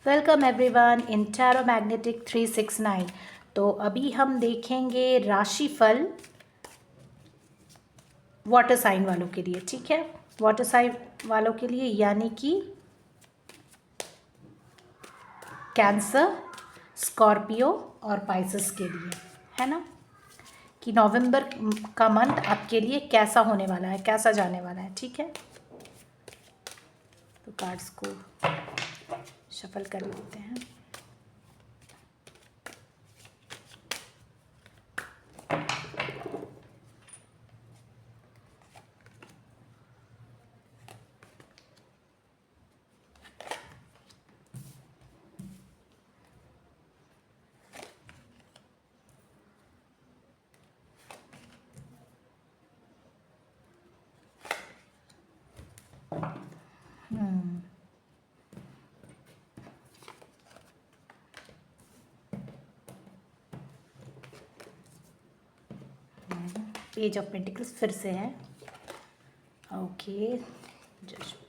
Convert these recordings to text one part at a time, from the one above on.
Welcome everyone in tarot magnetic 369। तो अभी हम देखेंगे राशिफल वाटर साइन वालों के लिए। ठीक है, वाटर साइन वालों के लिए यानी कि कैंसर, स्कॉर्पियो और पाइसेस के लिए, है ना, कि नवंबर का मंथ आपके लिए कैसा होने वाला है, कैसा जाने वाला है। ठीक है, तो कार्ड्स को शफल कर लेते हैं। पेज ऑफ पेंटिकल्स फिर से है। ओके, जस्ट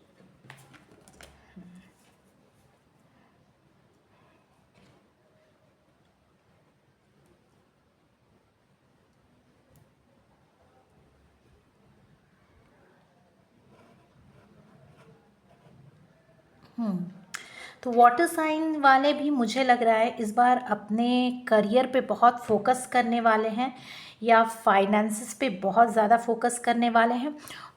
तो वाटर साइन वाले भी मुझे लग रहा है इस बार अपने करियर पे बहुत फोकस करने वाले हैं या फाइनेंसेस पे बहुत ज़्यादा फोकस करने वाले हैं।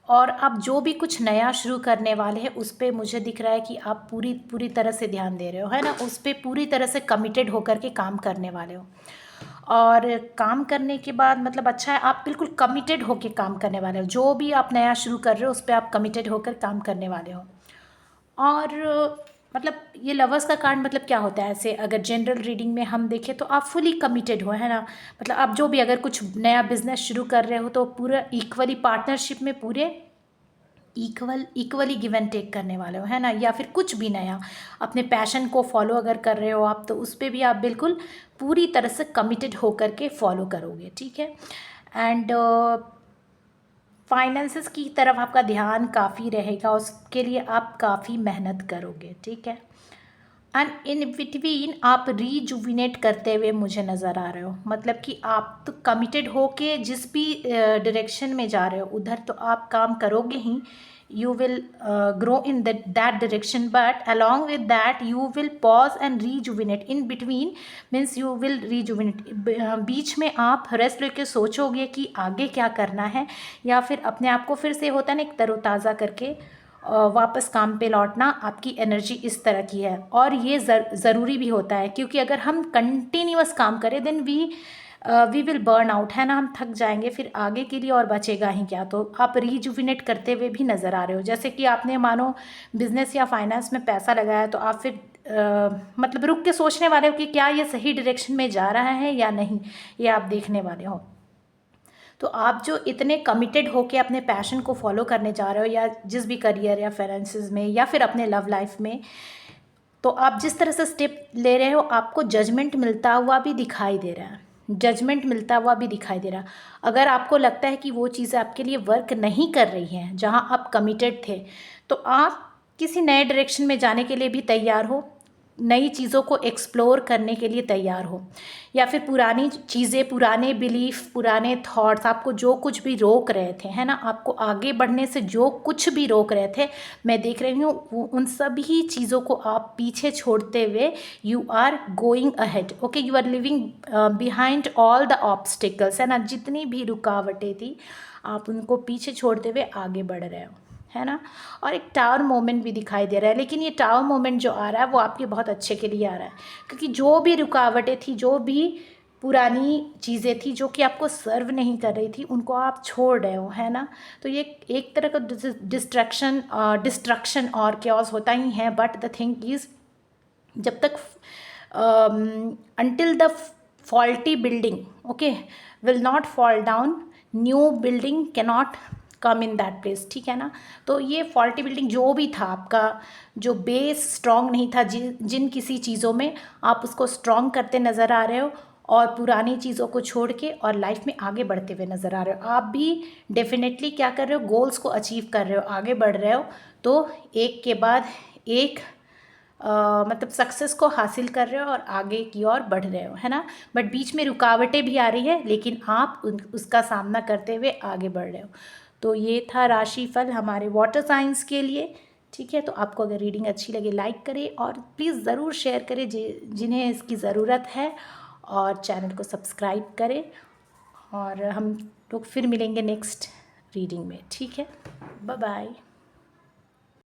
और आप जो भी कुछ नया शुरू करने वाले हैं उस पे मुझे दिख रहा है कि आप पूरी पूरी तरह से ध्यान दे रहे हो, है ना, उस पर पूरी तरह से कमिटेड होकर के काम करने वाले हो। और काम करने के बाद मतलब अच्छा है, आप बिल्कुल कमिटेड होकर काम करने वाले हो। जो भी आप नया शुरू कर रहे हो उस पर आप कमिटेड होकर काम करने वाले हो। और मतलब ये लवर्स का कार्ड मतलब क्या होता है, ऐसे अगर जनरल रीडिंग में हम देखें तो आप फुली कमिटेड हो, है ना। मतलब आप जो भी अगर कुछ नया बिजनेस शुरू कर रहे हो तो पूरा इक्वली पार्टनरशिप में पूरे इक्वली गिव एंड टेक करने वाले हो, है ना। या फिर कुछ भी नया अपने पैशन को फॉलो अगर कर रहे हो आप तो उस पर भी आप बिल्कुल पूरी तरह से कमिटेड होकर के फॉलो करोगे। ठीक है, एंड फाइनेंसेस की तरफ आपका ध्यान काफ़ी रहेगा, उसके लिए आप काफ़ी मेहनत करोगे। ठीक है, एंड इन बिटवीन आप रीजुविनेट करते हुए मुझे नज़र आ रहे हो। मतलब कि आप तो कमिटेड हो के जिस भी डायरेक्शन में जा रहे हो उधर तो आप काम करोगे ही, you will grow in that direction, but along with that you will pause and rejuvenate in between, means you will rejuvenate। बीच में आप रेस्ट लेके सोचोगे कि आगे क्या करना है, या फिर अपने आप को फिर से होता है ना एक तरोताज़ा करके वापस काम पे लौटना। आपकी एनर्जी इस तरह की है और ये ज़रूरी भी होता है, क्योंकि अगर हम कंटिन्यूअस काम करें then we will burn out, है ना, हम थक जाएंगे, फिर आगे के लिए और बचेगा ही क्या। तो आप रीजुविनेट करते हुए भी नज़र आ रहे हो, जैसे कि आपने मानो बिजनेस या फाइनेंस में पैसा लगाया तो आप फिर मतलब रुक के सोचने वाले हो कि क्या ये सही डायरेक्शन में जा रहा है या नहीं, ये आप देखने वाले हो। तो आप जो इतने कमिटेड होके अपने पैशन को फॉलो करने जा रहे हो, या जिस भी करियर या फाइनेंसेस में या फिर अपने लव लाइफ में, तो आप जिस तरह से स्टेप ले रहे हो आपको जजमेंट मिलता हुआ भी दिखाई दे रहा है, जजमेंट मिलता हुआ भी दिखाई दे रहा है। अगर आपको लगता है कि वो चीज़ें आपके लिए वर्क नहीं कर रही हैं जहाँ आप कमिटेड थे, तो आप किसी नए डायरेक्शन में जाने के लिए भी तैयार हो, नई चीज़ों को एक्सप्लोर करने के लिए तैयार हो, या फिर पुरानी चीज़ें, पुराने बिलीफ, पुराने थॉट्स आपको जो कुछ भी रोक रहे थे, है ना, आपको आगे बढ़ने से जो कुछ भी रोक रहे थे, मैं देख रही हूँ उन सभी चीज़ों को आप पीछे छोड़ते हुए you are going ahead. Okay, you are living behind all the obstacles, है ना, जितनी भी रुकावटें थी आप उनको पीछे छोड़ते हुए आगे बढ़ रहे हो, है ना। और एक टावर मोमेंट भी दिखाई दे रहा है, लेकिन ये टावर मोमेंट जो आ रहा है वो आपके बहुत अच्छे के लिए आ रहा है, क्योंकि जो भी रुकावटें थी, जो भी पुरानी चीज़ें थी जो कि आपको सर्व नहीं कर रही थी, उनको आप छोड़ रहे हो, है ना। तो ये एक तरह का डिस्ट्रक्शन और क्योस होता ही है, बट द थिंग इज़ जब तक until the faulty building, okay, will not fall down, new building cannot come in that place। ठीक है ना। तो ये फॉल्टी बिल्डिंग जो भी था, आपका जो बेस स्ट्रॉन्ग नहीं था जिन किसी चीज़ों में, आप उसको स्ट्रॉन्ग करते नज़र आ रहे हो और पुरानी चीज़ों को छोड़ के और लाइफ में आगे बढ़ते हुए नज़र आ रहे हो। आप भी डेफिनेटली क्या कर रहे हो, गोल्स को अचीव कर रहे हो, आगे बढ़ रहे हो। तो एक के बाद एक मतलब सक्सेस को हासिल कर रहे हो और आगे की ओर बढ़ रहे हो, है ना। बट बीच में रुकावटें भी आ रही है, लेकिन आप उसका सामना करते हुए आगे बढ़ रहे हो। तो ये था राशिफल हमारे वाटर साइंस के लिए। ठीक है, तो आपको अगर रीडिंग अच्छी लगे लाइक करें और प्लीज़ ज़रूर शेयर करें जिन्हें इसकी ज़रूरत है, और चैनल को सब्सक्राइब करें। और हम लोग फिर मिलेंगे नेक्स्ट रीडिंग में। ठीक है, बाय बाय।